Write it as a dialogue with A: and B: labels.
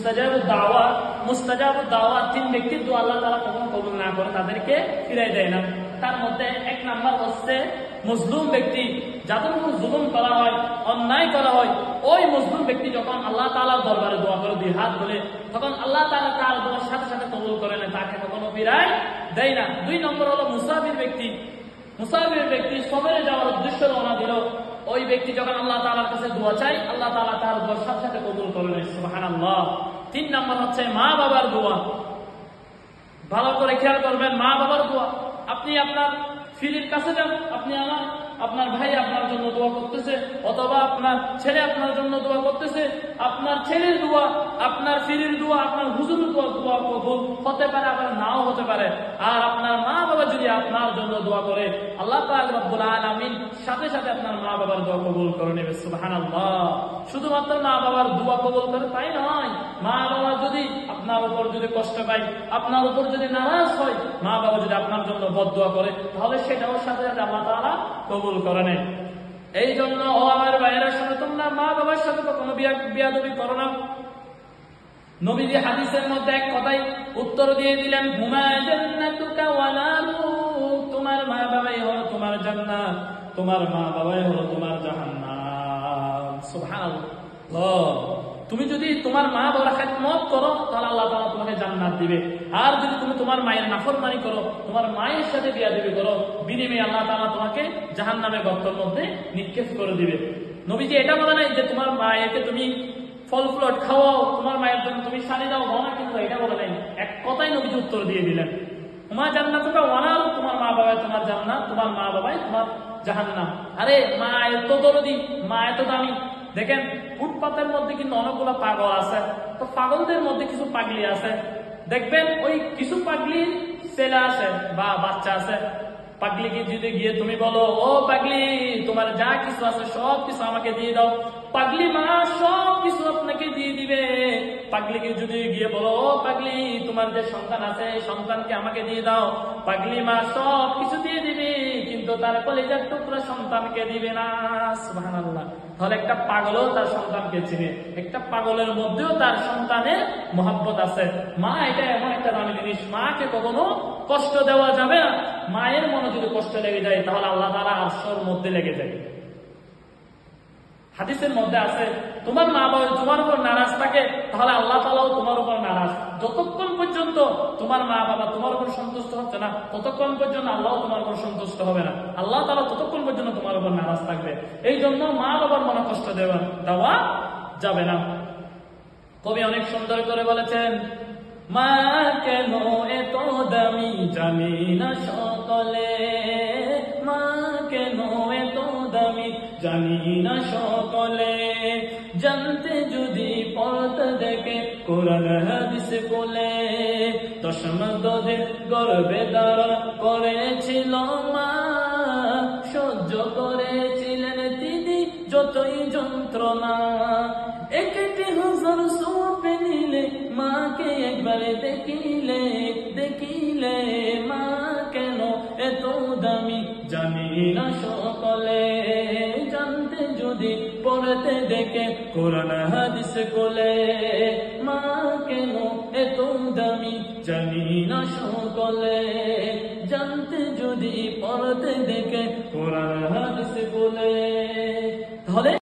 A: মুস্তাজাবুদ দাওয়া 3 ব্যক্তির দোয়া আল্লাহ তাআলা কখনো কবুল না করে তাদেরকে ফিরাই দেয় না। তার মধ্যে 1 নাম্বার হচ্ছে মজলুম ব্যক্তি, যাদের উপর জুলুম করা হয়, অন্যায় করা হয়, ওই মজলুম ব্যক্তি যখন আল্লাহ তাআলার দরবারে দোয়া করে 2 হাত ধরে, তখন আল্লাহ তাআলা তার দোয়ার সাথে সাথে কবুল করে না, তাকে কখনো ফিরাই দেয় না। 2 নম্বর হলো মুসাফির ব্যক্তি। মুসাফির ব্যক্তি সফরে যাওয়ার উদ্দেশ্যে রওনা দিল, ওই ব্যক্তি যখন আল্লাহ তাআলার কাছে দোয়া চায়, আল্লাহ তাআলা তার দোয়ার সাথে সাথে কবুল করে নেয়। সুবহানাল্লাহ। 3 নম্বর হচ্ছে মা বাবার দোয়া। ভালো করে খেয়াল করবেন, মা বাবার দোয়া। আপনি আপনার ফিরির কাছে যান, আপনি আপনার ভাই আপনার জন্য দোয়া করতেছে, অথবা আপনার ছেলে আপনার জন্য দোয়া করতেছে, আপনার ছেলের দোয়া, আপনার ফিরির দোয়া, আপনার হুজুরের দোয়া কবুল হতে পারে, আবার নাও হতে পারে। আর আপনার মা বাবা যদি আপনার জন্য দোয়া করে, আল্লাহ পাক রব্বুল আলামিন সাথে সাথে আপনার মা বাবার দোয়া কবুল করে নেবে। সুবহানাল্লাহ। শুধুমাত্র মা বাবার দোয়া কবুল করে তাই নয়, মা বাবা যদি আপনার উপর যদি কষ্ট পায়, আপনার উপর যদি নারাজ হয়, মা বাবা যদি আপনার জন্য বদদোয়া করে, তাহলে সেটাও সাথে সাথে আল্লাহ তাআলা কবুল করে নেন। এই জন্য ও আমার ভাইয়েরা, শুনে তোমরা মা বাবার সাথে কখনো বিয়াদবি করো না। নবীজি হাদিসের মধ্যে এক কথাই উত্তর দিয়ে দিলেন, হুমা জান্নাতুকা ওয়া নারুক, তোমার মা বাবাই হলো তোমার জান্নাত, তোমার মা বাবাই হলো তোমার জাহান্নাম। সুবহানাল্লাহ। তুমি যদি তোমার মা বাবার খেদমত করো, তাহলে আল্লাহ তাআলা তোমাকে জান্নাত দিবে। আর যদি তুমি তোমার মায়ের নাফরমানি করো, তোমার মায়ের সাথে বিয়াদবি করো, বিনিময়ে আল্লাহ তাআলা তোমাকে জাহান্নামের গর্তের মধ্যে নিক্ষেপ করে দিবে। নবীজি এটা বলে নাই যে তোমার মায়েরকে তুমি ফল ফ্রুট খাওয়াও, তোমার মায়ের জন্য তুমি শাড়ি দাও, ঘনা কিন্তু, এটা বলে নাই। এক কথাই নবীজি উত্তর দিয়ে দিলেন, তোমার জান্নাতুকা ওয়া নারুক, তোমার মা বাবাই তোমার জান্নাত, তোমার মা বাবাই তোমার জাহান্নাম। আরে মা এত দরদি, মা এত দামি। দেখেন ফুটপাতের মধ্যে কিন্তু অনেকগুলো পাগল আছে, তো পাগলদের মধ্যে কিছু পাগলি আছে। দেখবেন ওই কিছু পাগলির ছেলে আছে বা বাচ্চা আছে, পাগলিকে যদি গিয়ে তুমি বলো, ও পাগলি তোমার যা কিছু আছে সব কিছু আমাকে দিয়ে দাও, পাগলি মা সব কিছু আপনাকে দিয়ে দিবে। পাগলিকে যদি গিয়ে বলো, ও পাগলি তোমার যে সন্তান আছে সন্তানকে আমাকে দিয়ে দাও, পাগলি মা সব কিছু দিয়ে দিবে, কিন্তু তার কলিজার টুকরা সন্তানকে দিবে না। সুবহানাল্লাহ। তাহলে একটা পাগলও তার সন্তানকে চিনে, একটা পাগলের মধ্যেও তার সন্তানের মহব্বত আছে। মা এটা এমন একটা দামি জিনিস, মাকে কখনো কষ্ট দেওয়া যাবে না। মায়ের মনে যদি কষ্ট লেগে যায়, তাহলে আল্লাহ তাআলা আরশের মধ্যে লেগে যায়। হাদিসের মধ্যে আছে, তোমার মা বাবা তোমার উপর নারাজ থাকে, তাহলে আল্লাহ তাআলাও তোমার উপর নারাজ। যতক্ষণ পর্যন্ত তোমার মা বাবা তোমার উপর সন্তুষ্ট হচ্ছে না, ততক্ষণ পর্যন্ত আল্লাহ তোমার উপর সন্তুষ্ট হবে না। আল্লাহ তাআলা ততক্ষণ পর্যন্ত তোমার উপর নারাজ থাকবে। এই জন্য মা বাবার মনে কষ্ট দেওয়া যাবে না। কবি অনেক সুন্দর করে বলেছেন, মা কেন এত দামি জানি না সকলে, মা কেন এত দামি জানি না সকলে, জানতে যদি পড়তে দেখে কোরআন হাদিস বলে, দশম দোদের গর্ভে ধারণ করেছিল মা, সহ্য করেছিলেন তিনি যতই যন্ত্রণা, একটি হুজুর সুপে নিলে মাকে একবারে দেখিলে, দেখিলে মা কেন এত দামি জানি না সকলে, জানতে যদি পড়তে দেখে কোরআন হাদিস কোলে, মা কেন এত দামি জানি না সকলে, জানতে যদি পড়তে দেখে কোরআন হাদিস কোলে। তাহলে